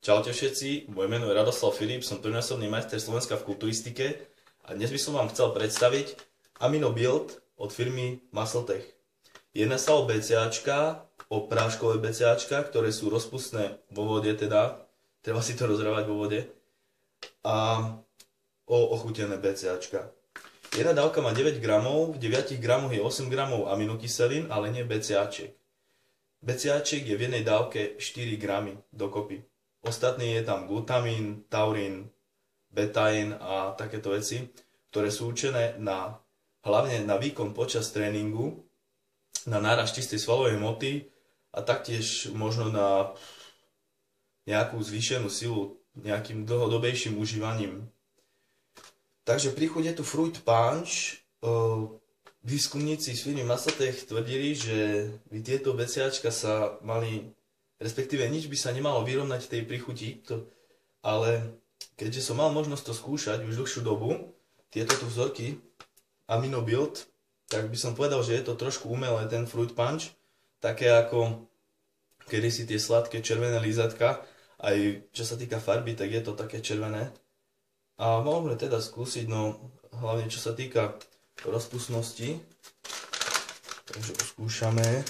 Čaute všetci, moje meno je Radoslav Filip, som trojnásobný majster Slovenska v kulturistike a dnes by som vám chcel predstaviť Amino Build od firmy Muscletech. Jedná sa o BCAčka, o práškové BCAčka, ktoré sú rozpustné vo vode, teda treba si to rozrávať vo vode, a o ochutené BCAčka. Jedna dávka má 9 gramov, v 9 gramoch je 8 gramov aminokyselín, ale nie BCAček. BCAček je v jednej dávke 4 gramy dokopy. Ostatný je tam glutamín, taurín, betain a takéto veci, ktoré sú určené hlavne na výkon počas tréningu, na nárast čistej svalovej hmoty a taktiež možno na nejakú zvýšenú silu nejakým dlhodobejším užívaním. Takže pri chuť je tu Fruit Punch. Výskumníci z firmy Muscletech tvrdili, že by tieto BCAčka sa mali, respektíve nič by sa nemalo vyrovnať tej príchuti, ale keďže som mal možnosť to skúšať už dlhšiu dobu, tieto tu vzorky Amino Build, tak by som povedal, že je to trošku umelé, ten Fruit Punch, také ako kedysi tie sladké červené lízatka, aj čo sa týka farby, tak je to také červené. A môžeme teda skúsiť, no hlavne čo sa týka rozpustnosti, takže to skúšame.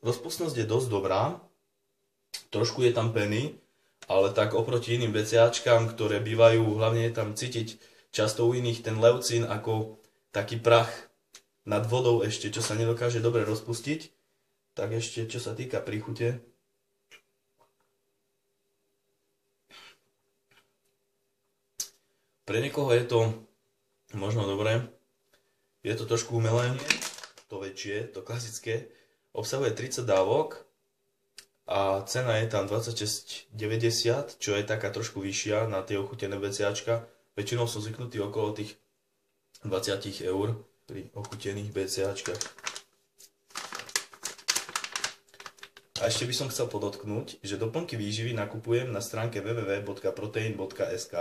Rozpustnosť je dosť dobrá, trošku je tam peny, ale tak oproti iným BCAčkám, ktoré bývajú, hlavne je tam cítiť často u iných ten leucín ako taký prach nad vodou ešte, čo sa nedokáže dobre rozpustiť, tak ešte čo sa týka príchute. Pre niekoho je to možno dobré, je to trošku umelé, to väčšie, to klasické. Obsahuje 30 dávok a cena je tam 26,90, čo je taká trošku vyššia na tie ochutené BCAčka. Väčšinou som zvyknutý okolo tých 20 eur pri ochutených BCAčkách. A ešte by som chcel podotknúť, že doplnky výživy nakupujem na stránke www.protein.sk.